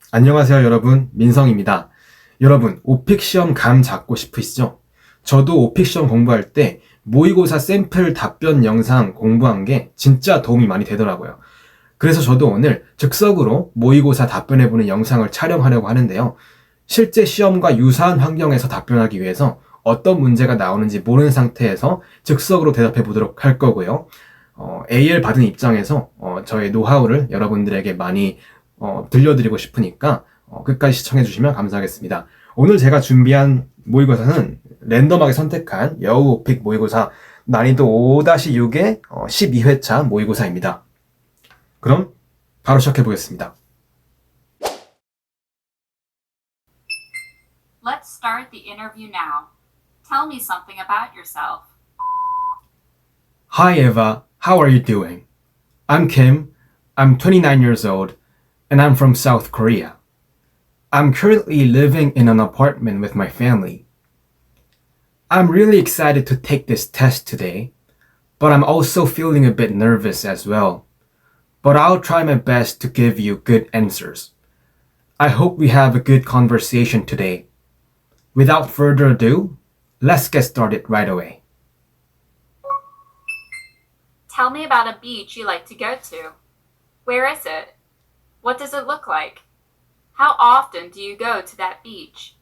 안녕하세요, 여러분. 민성입니다. 여러분, 오픽 시험 감 잡고 싶으시죠? 저도 오픽 시험 공부할 때 모의고사 샘플 답변 영상 공부한 게 진짜 도움이 많이 되더라고요. 그래서 저도 오늘 즉석으로 모의고사 답변해보는 영상을 촬영하려고 하는데요. 실제 시험과 유사한 환경에서 답변하기 위해서 어떤 문제가 나오는지 모르는 상태에서 즉석으로 대답해 보도록 할 거고요. AL 받은 입장에서 저의 노하우를 여러분들에게 많이 들려드리고 싶으니까 끝까지 시청해주시면 감사하겠습니다. 오늘 제가 준비한 모의고사는 랜덤하게 선택한 여우 오픽 모의고사 난이도 5-6의 12회차 모의고사입니다. 그럼 바로 시작해보겠습니다. Let's start the interview now. Tell me something about yourself. Hi Eva, how are you doing? I'm Kim, I'm 29 years old, and I'm from South Korea. I'm currently living in an apartment with my family. I'm really excited to take this test today, but I'm also feeling a bit nervous as well. But I'll try my best to give you good answers. I hope we have a good conversation today. Without further ado, let's get started right away. Tell me about a beach you like to go to. Where is it? What does it look like? How often do you go to that beach?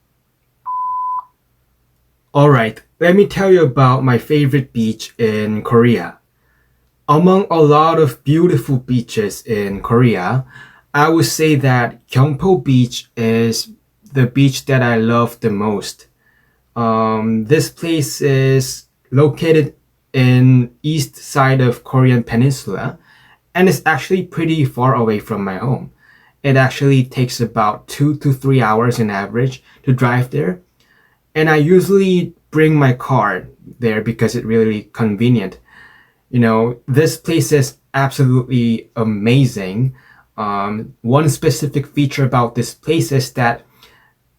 Alright, let me tell you about my favorite beach in Korea. Among a lot of beautiful beaches in Korea, I would say that Gyeongpo Beach is the beach that I love the most. This place is located in east side of Korean Peninsula, and it's actually pretty far away from my home. It actually takes about 2 to 3 hours in average to drive there. And I usually bring my car there because it's really convenient. You know, this place is absolutely amazing. One specific feature about this place is that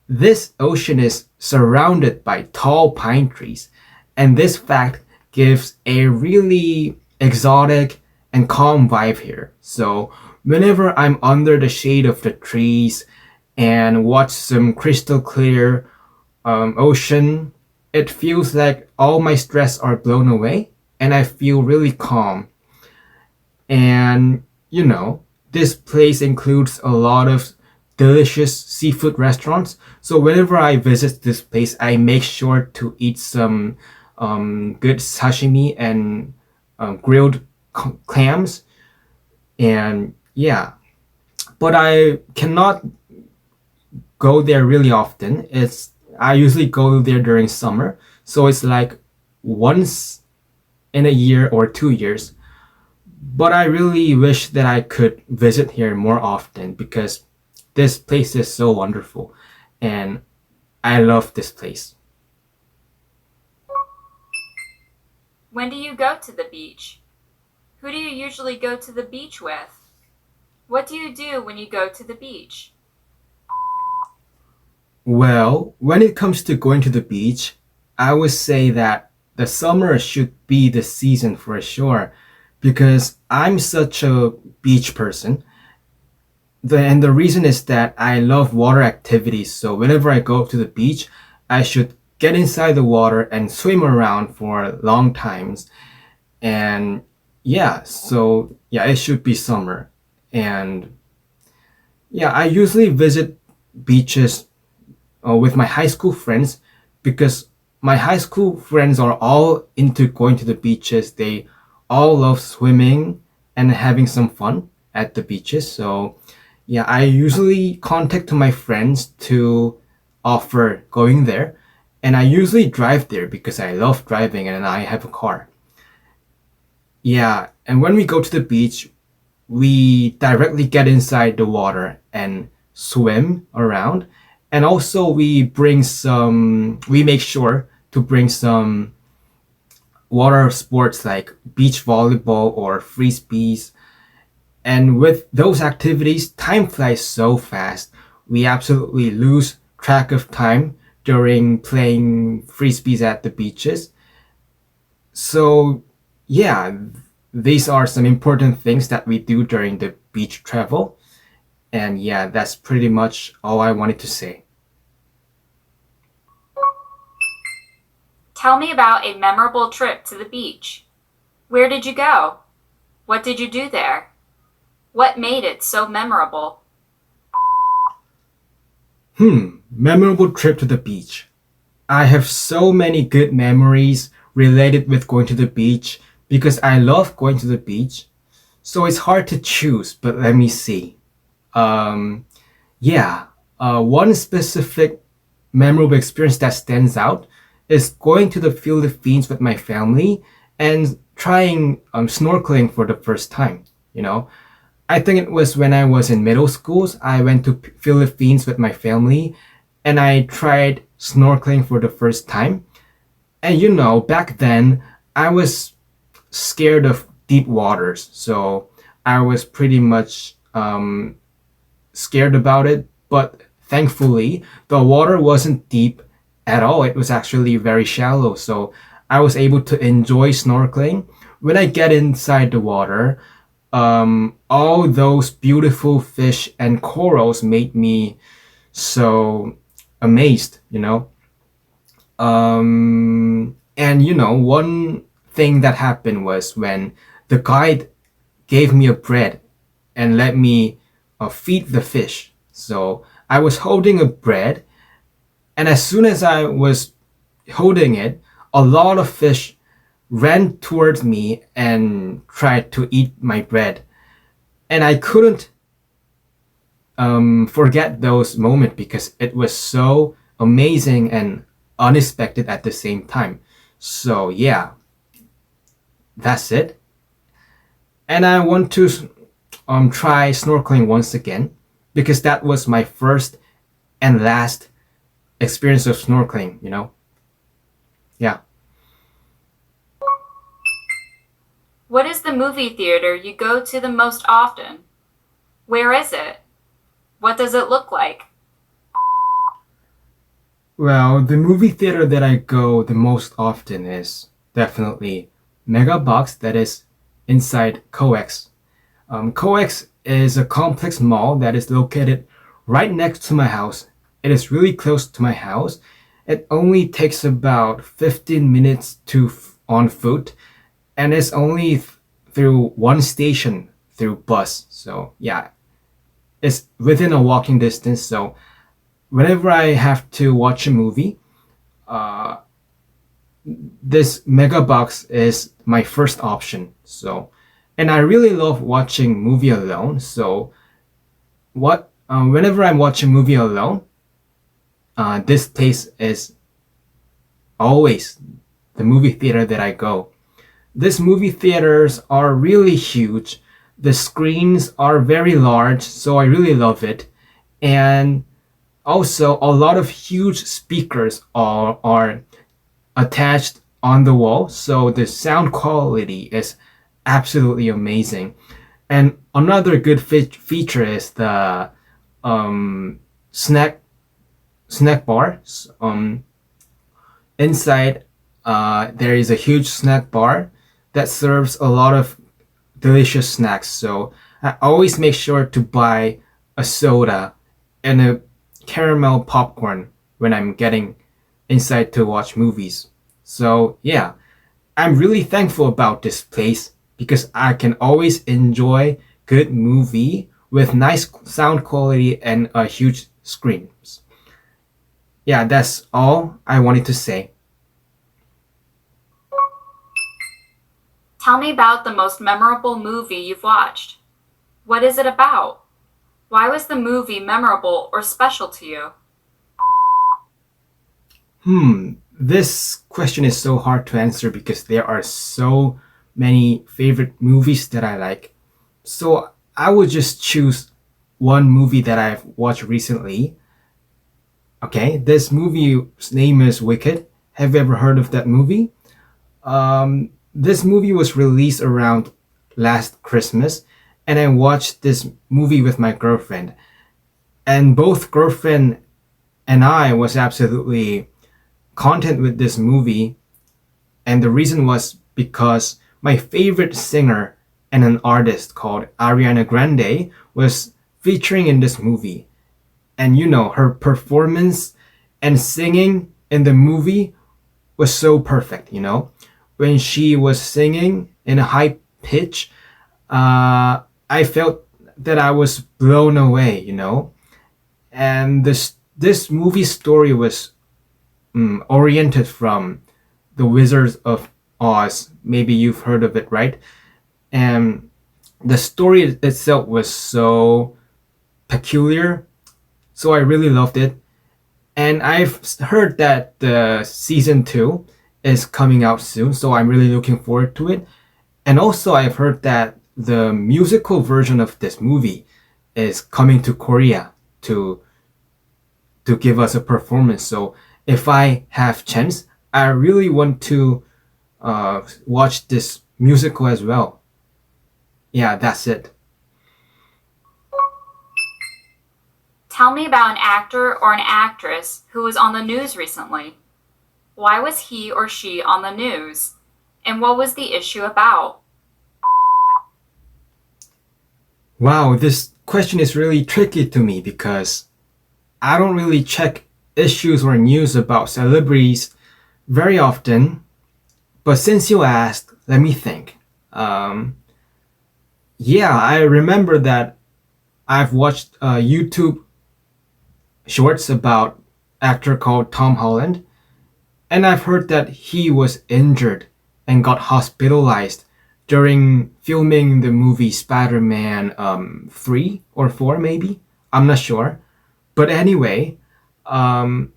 this ocean is surrounded by tall pine trees. And this fact gives a really exotic and calm vibe here. So whenever I'm under the shade of the trees and watch some crystal clear ocean, it feels like all my stress are blown away and I feel really calm. And you know, this place includes a lot of delicious seafood restaurants. So whenever I visit this place, I make sure to eat some good sashimi and grilled clams. And yeah, but I cannot go there really often. I usually go there during summer, so it's like once in a year or 2 years. But I really wish that I could visit here more often because this place is so wonderful and I love this place. When do you go to the beach? Who do you usually go to the beach with? What do you do when you go to the beach? Well, when it comes to going to the beach, I would say that the summer should be the season for sure because I'm such a beach person. And the reason is that I love water activities. So whenever I go to the beach, I should get inside the water and swim around for long times. And yeah, so yeah, it should be summer. And yeah, I usually visit beaches with my high school friends because my high school friends are all into going to the beaches. They all love swimming and having some fun at the beaches. So yeah, I usually contact my friends to offer going there. And I usually drive there because I love driving and I have a car. Yeah, and when we go to the beach, we directly get inside the water and swim around. And also we make sure to bring some water sports like beach volleyball or frisbees. And with those activities, time flies so fast. We absolutely lose track of time during playing frisbees at the beaches. So yeah, these are some important things that we do during the beach travel. And yeah, that's pretty much all I wanted to say. Tell me about a memorable trip to the beach. Where did you go? What did you do there? What made it so memorable? Memorable trip to the beach. I have so many good memories related with going to the beach because I love going to the beach. So it's hard to choose, but let me see. One specific memorable experience that stands out is going to the Philippines with my family and trying snorkeling for the first time. You know, I think it was when I was in middle school. I went to Philippines with my family, and I tried snorkeling for the first time. And you know, back then I was scared of deep waters, so I was pretty much scared about it. But thankfully, the water wasn't deep at all. It was actually very shallow, so I was able to enjoy snorkeling. When I get inside the water, all those beautiful fish and corals made me so amazed, you know. And you know, one thing that happened was when the guide gave me a bread and let me feed the fish. So I was holding a bread, and as soon as I was holding it, a lot of fish ran towards me and tried to eat my bread. And I couldn't forget those moments because it was so amazing and unexpected at the same time. So yeah, that's it. And I want to try snorkeling once again because that was my first and last experience of snorkeling, you know? Yeah. What is the movie theater you go to the most often? Where is it? What does it look like? Well, the movie theater that I go the most often is definitely Mega Box, that is inside COEX. COEX is a complex mall that is located right next to my house. It is really close to my house. It only takes about 15 minutes on foot, and it's only through one station through bus. So yeah, it's within a walking distance. So whenever I have to watch a movie, this mega box is my first option. So, and I really love watching movie alone. So, whenever I'm watching movie alone, this place is always the movie theater that I go. These movie theaters are really huge. The screens are very large, so I really love it. And also, a lot of huge speakers are attached on the wall, so the sound quality is absolutely amazing. And another good feature is the snack bar. Inside, there is a huge snack bar that serves a lot of delicious snacks. So I always make sure to buy a soda and a caramel popcorn when I'm getting inside to watch movies. So yeah, I'm really thankful about this place because I can always enjoy good movie with nice sound quality and a huge screens. Yeah, that's all I wanted to say. Tell me about the most memorable movie you've watched. What is it about? Why was the movie memorable or special to you? This question is so hard to answer because there are so many favorite movies that I like. So I would just choose one movie that I've watched recently. Okay, this movie's name is Wicked. Have you ever heard of that movie? This movie was released around last Christmas, and I watched this movie with my girlfriend. And both girlfriend and I was absolutely content with this movie, and the reason was because my favorite singer and an artist called Ariana Grande was featuring in this movie. And her performance and singing in the movie was so perfect, When she was singing in a high pitch, I felt that I was blown away, And this movie story was oriented from The Wizard of Oz. Maybe you've heard of it, right? And the story itself was so peculiar, so I really loved it. And I've heard that the season 2 is coming out soon, so I'm really looking forward to it. And also I've heard that the musical version of this movie is coming to Korea to give us a performance. So if I have chance, I really want to watch this musical as well. Yeah, that's it. Tell me about an actor or an actress who was on the news recently. Why was he or she on the news? And what was the issue about? Wow, this question is really tricky to me because I don't really check issues or news about celebrities very often. But since you asked, let me think. Yeah, I remember that I've watched YouTube shorts about actor called Tom Holland, and I've heard that he was injured and got hospitalized during filming the movie Spider-Man 3 or 4 maybe. I'm not sure. But anyway, as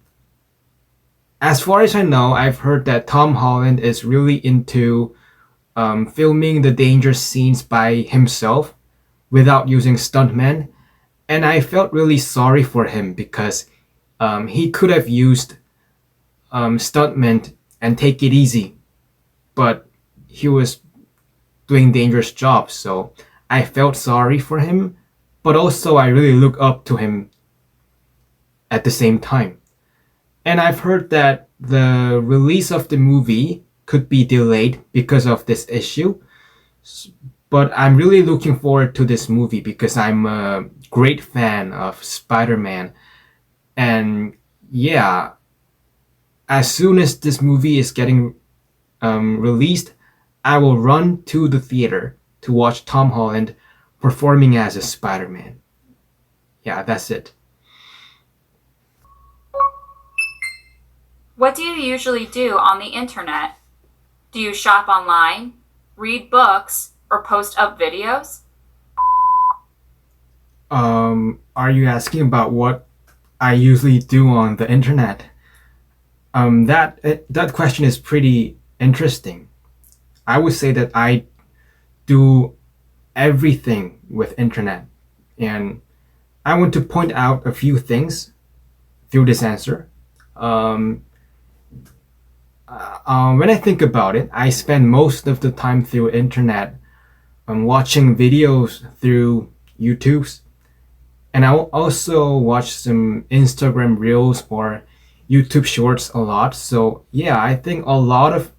far as I know, I've heard that Tom Holland is really into filming the dangerous scenes by himself without using stuntmen. And I felt really sorry for him because he could have used stuntmen and take it easy. But he was doing dangerous jobs, so I felt sorry for him. But also I really look up to him at the same time. And I've heard that the release of the movie could be delayed because of this issue. But I'm really looking forward to this movie because I'm a great fan of Spider-Man. And yeah, as soon as this movie is getting released, I will run to the theater to watch Tom Holland performing as a Spider-Man. Yeah, that's it. What do you usually do on the internet? Do you shop online, read books, or post up videos? Are you asking about what I usually do on the internet? That question is pretty interesting. I would say that I do everything with internet, and I want to point out a few things through this answer. When I think about it, I spend most of the time through internet watching videos through YouTube's, and I will also watch some Instagram Reels or YouTube Shorts a lot. So yeah, I think a lot of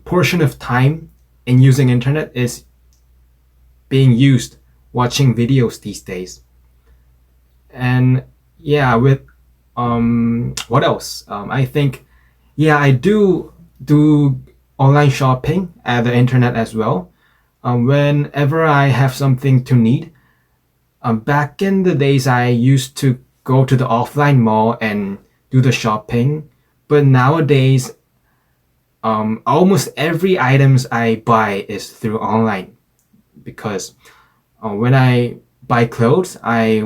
portion of time in using internet is being used watching videos these days. And yeah, with what else? I think yeah, I do online shopping at the internet as well. Whenever I have something to need. Back in the days, I used to go to the offline mall and do the shopping, but nowadays, almost every items I buy is through online because when I buy clothes, I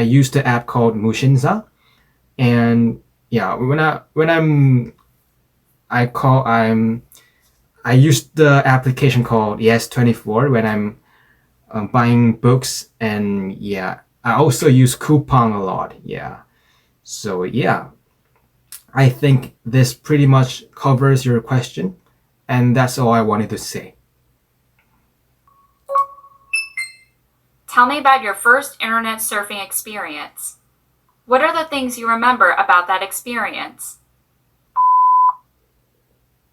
use the app called Mushinsa, and yeah, I use the application called Yes24 when I'm buying books, and yeah, I also use coupon a lot. Yeah, so yeah, I think this pretty much covers your question, and that's all I wanted to say. Tell me about your first internet surfing experience. What are the things you remember about that experience?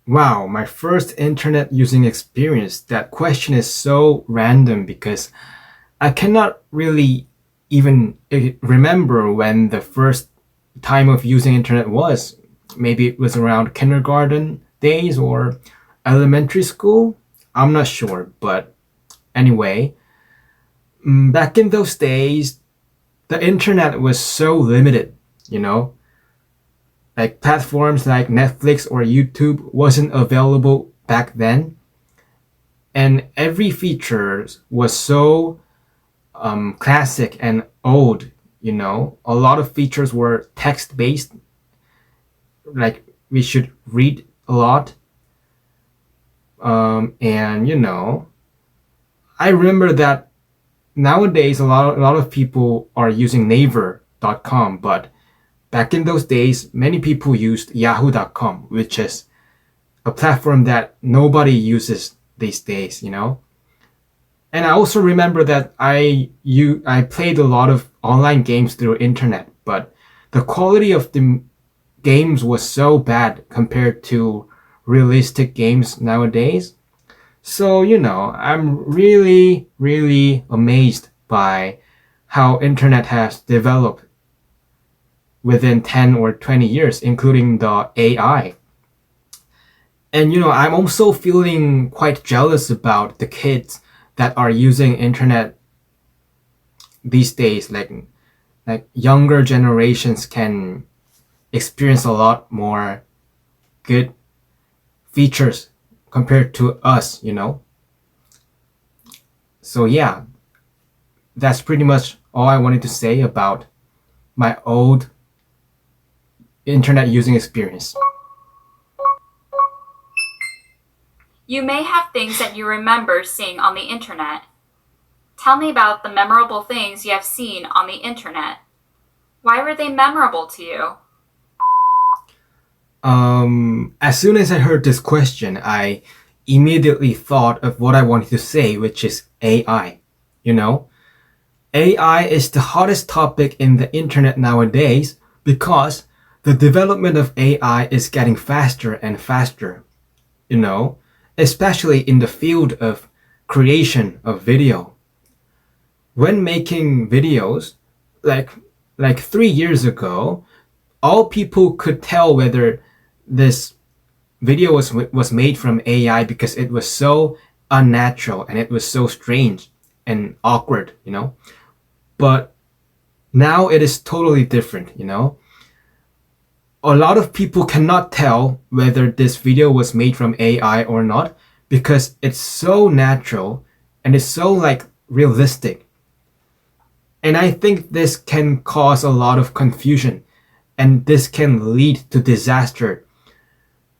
Wow, my first internet using experience. That question is so random because I cannot really even remember when the first time of using internet was. Maybe it was around kindergarten days or elementary school. I'm not sure, but anyway, back in those days, the internet was so limited, you know? Like platforms like Netflix or YouTube wasn't available back then. And every feature was so classic and old, you know? A lot of features were text-based, like we should read a lot. And, you know, I remember that nowadays a lot of people are using Naver.com, but back in those days, many people used Yahoo.com, which is a platform that nobody uses these days, you know. And I also remember that I played a lot of online games through internet, but the quality of the games was so bad compared to realistic games nowadays. So, you know, I'm really, really amazed by how internet has developed within 10 or 20 years, including the AI. And, you know, I'm also feeling quite jealous about the kids that are using internet these days. Like younger generations can experience a lot more good features compared to us, you know. So yeah, that's pretty much all I wanted to say about my old internet using experience. You may have things that you remember seeing on the internet. Tell me about the memorable things you have seen on the internet. Why were they memorable to you? As soon as I heard this question, I immediately thought of what I wanted to say, which is AI. You know, AI is the hottest topic in the internet nowadays because the development of AI is getting faster and faster, you know, especially in the field of creation of video. When making videos, like 3 years ago, all people could tell whether this video was made from AI because it was so unnatural and it was so strange and awkward, you know. But now it is totally different, you know. A lot of people cannot tell whether this video was made from AI or not because it's so natural and it's so like realistic. And I think this can cause a lot of confusion and this can lead to disaster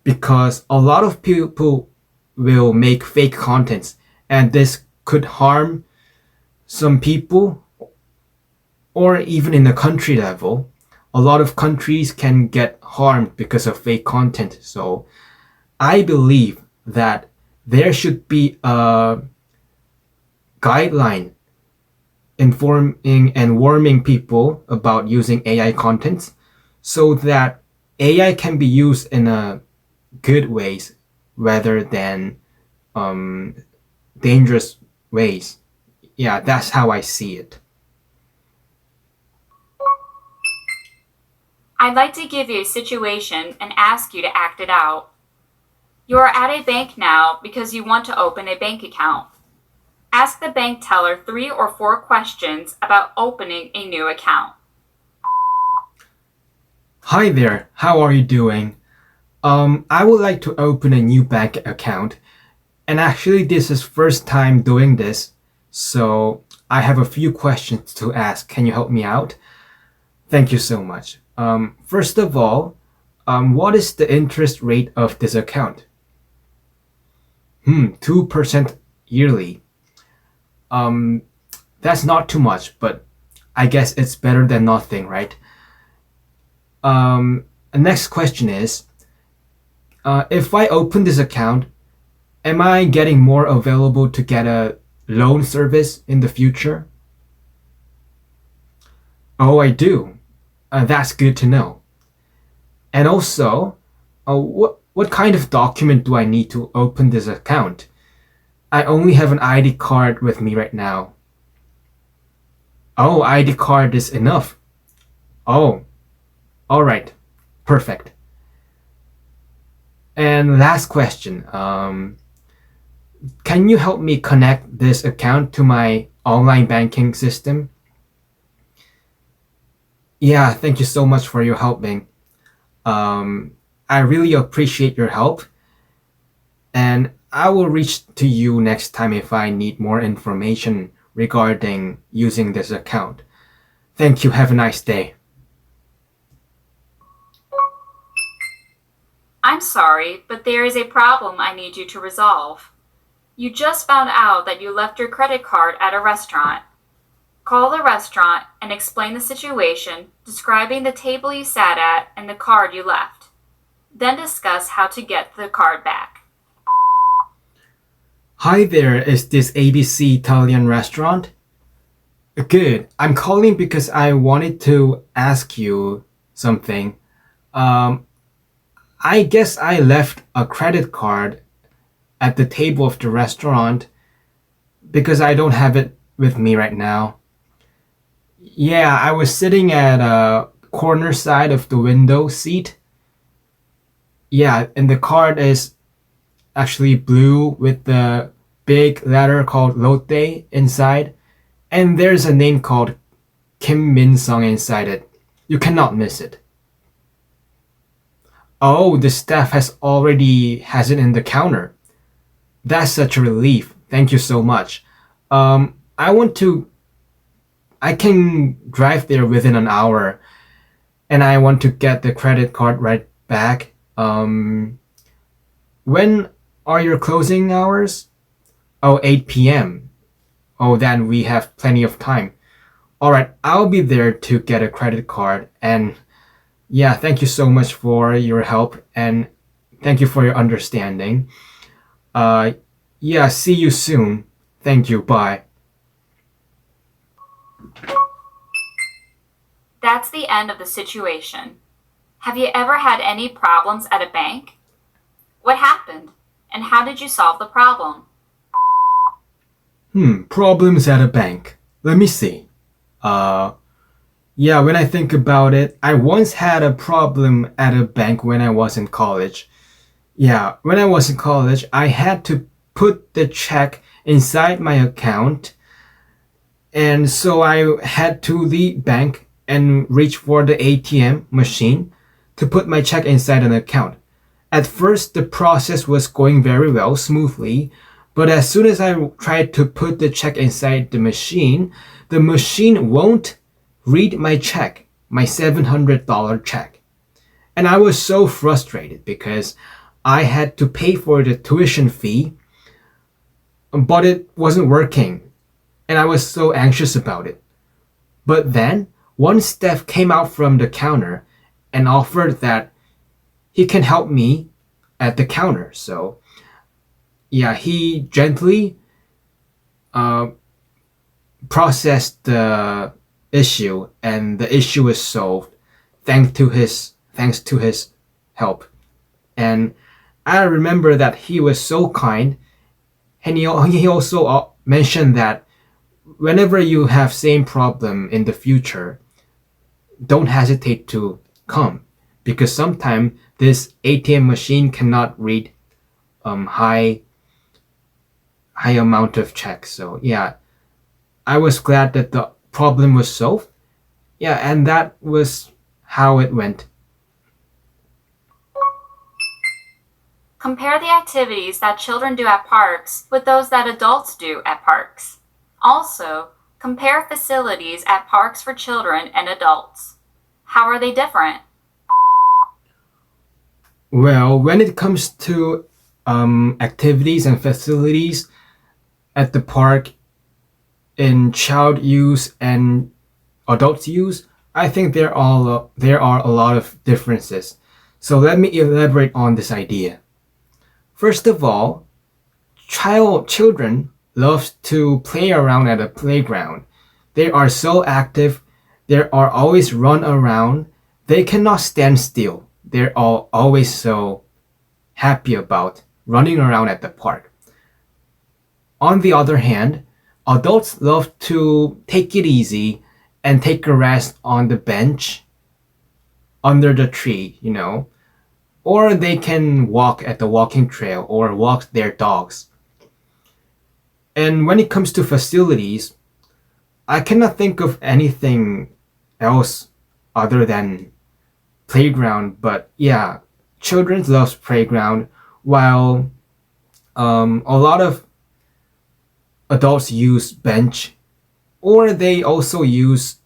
because a lot of people will make fake contents and this could harm some people, or even in the country level, a lot of countries can get harmed because of fake content. So I believe that there should be a guideline informing and warning people about using AI contents so that AI can be used in a good ways rather than dangerous ways. Yeah, that's how I see it. I'd like to give you a situation and ask you to act it out. You are at a bank now because you want to open a bank account. Ask the bank teller 3 or 4 questions about opening a new account. Hi there, how are you doing? I would like to open a new bank account, and actually this is first time doing this, so I have a few questions to ask. Can you help me out? Thank you so much. First of all, what is the interest rate of this account? 2% yearly. That's not too much, but I guess it's better than nothing, right? Next question is, if I open this account, am I getting more available to get a loan service in the future? Oh, I do. That's good to know. And also, what kind of document do I need to open this account? I only have an ID card with me right now. Oh, ID card is enough. Oh, all right. Perfect. And last question. Can you help me connect this account to my online banking system? Yeah, thank you so much for your help, Ming. I really appreciate your help. And I will reach to you next time if I need more information regarding using this account. Thank you. Have a nice day. I'm sorry, but there is a problem I need you to resolve. You just found out that you left your credit card at a restaurant. Call the restaurant and explain the situation, describing the table you sat at and the card you left. Then discuss how to get the card back. Hi there, is this ABC Italian restaurant? Good. I'm calling because I wanted to ask you something. I guess I left a credit card at the table of the restaurant because I don't have it with me right now. Yeah, I was sitting at a corner side of the window seat. Yeah, and the card is actually blue with the big letter called Lotte inside. And there's a name called Kim Min-sung inside it. You cannot miss it. Oh, the staff has it in the counter. That's such a relief. Thank you so much. I can drive there within an hour and I want to get the credit card right back. When are your closing hours? Oh, 8 p.m. Oh, then we have plenty of time. All right, I'll be there to get a credit card. And yeah, thank you so much for your help and thank you for your understanding. Yeah, see you soon. Thank you. Bye. That's the end of the situation. Have you ever had any problems at a bank? What happened? And how did you solve the problem? Problems at a bank. Let me see. Yeah, when I think about it, I once had a problem at a bank when I was in college. Yeah, when I was in college, I had to put the check inside my account. And so I had to the bank and reach for the ATM machine to put my check inside an account. At first, the process was going very well, smoothly, but as soon as I tried to put the check inside the machine won't read my check, my $700 check. And I was so frustrated because I had to pay for the tuition fee, but it wasn't working. And I was so anxious about it. But then, one staff came out from the counter and offered that he can help me at the counter. So, yeah, he gently processed the issue, and the issue was solved thanks to his help. And I remember that he was so kind, and he also mentioned that whenever you have same problem in the future, don't hesitate to come, because sometimes this ATM machine cannot read high amount of checks. So yeah, I was glad that the problem was solved. Yeah, and that was how it went. Compare the activities that children do at parks with those that adults do at parks. Also, compare facilities at parks for children and adults. How are they different? Well, when it comes to activities and facilities at the park in child use and adult use, I think there are a lot of differences. So let me elaborate on this idea. First of all, children love to play around at a playground. They are so active. They are always run around. They cannot stand still. They're always so happy about running around at the park. On the other hand, adults love to take it easy. and take a rest on the bench under the tree, or they can walk at the walking trail or walk their dogs. And when it comes to facilities, I cannot think of anything else other than playground, but yeah, children love playground, while a lot of adults use bench, or they also use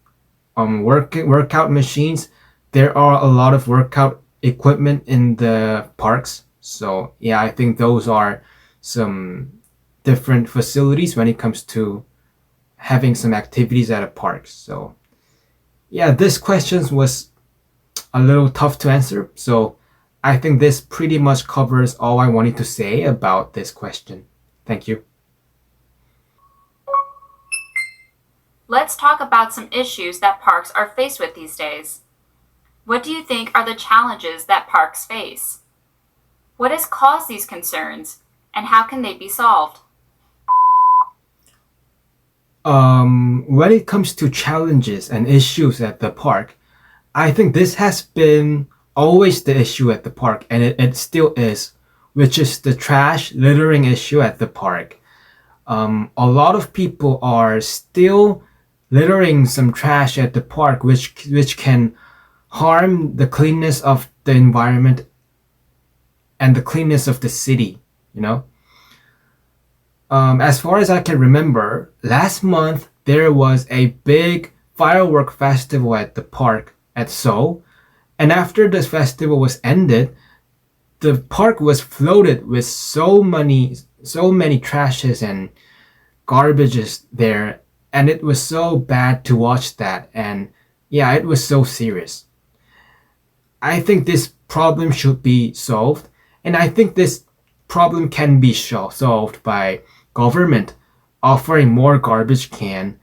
workout machines. There are a lot of workout equipment in the parks. So yeah, I think those are some different facilities when it comes to having some activities at a park. So yeah, this question was a little tough to answer. So I think this pretty much covers all I wanted to say about this question. Thank you. Let's talk about some issues that parks are faced with these days. What do you think are the challenges that parks face? What has caused these concerns, and how can they be solved? When it comes to challenges and issues at the park, I think this has been always the issue at the park, and it still is, which is the trash littering issue at the park. A lot of people are still littering some trash at the park, which can harm the cleanness of the environment and the cleanness of the city, As far as I can remember, last month there was a big firework festival at the park at Seoul, and after this festival was ended, the park was flooded with so many trashes and garbages there, and it was so bad to watch that, and yeah, it was so serious. I think this problem should be solved, and I think this problem can be solved by government offering more garbage can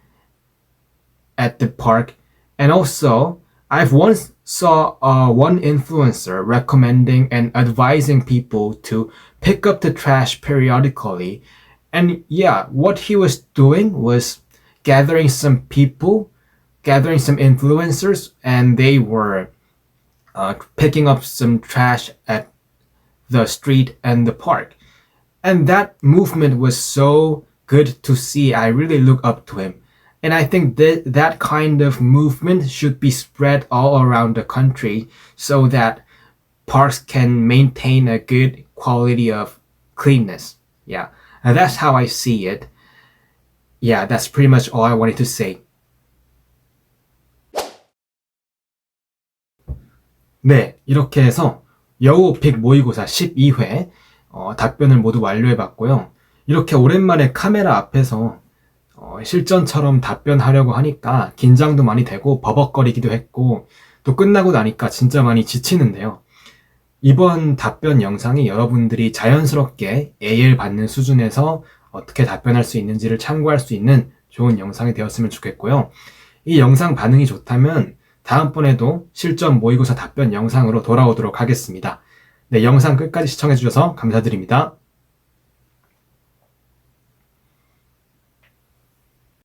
at the park. And also, I've once saw one influencer recommending and advising people to pick up the trash periodically. And yeah, what he was doing was gathering some influencers, and they were picking up some trash at the street and the park. And that movement was so good to see. I really look up to him. And I think that kind of movement should be spread all around the country so that parks can maintain a good quality of cleanness. Yeah, and that's how I see it. Yeah, that's pretty much all I wanted to say. 네, 이렇게 해서 여우픽 모의고사 12회 답변을 모두 완료해봤고요. 이렇게 오랜만에 카메라 앞에서 실전처럼 답변하려고 하니까 긴장도 많이 되고 버벅거리기도 했고, 또 끝나고 나니까 진짜 많이 지치는데요. 이번 답변 영상이 여러분들이 자연스럽게 A를 받는 수준에서 어떻게 답변할 수 있는지를 참고할 수 있는 좋은 영상이 되었으면 좋겠고요. 이 영상 반응이 좋다면 다음번에도 실전 모의고사 답변 영상으로 돌아오도록 하겠습니다. 네, 영상 끝까지 시청해주셔서 감사드립니다.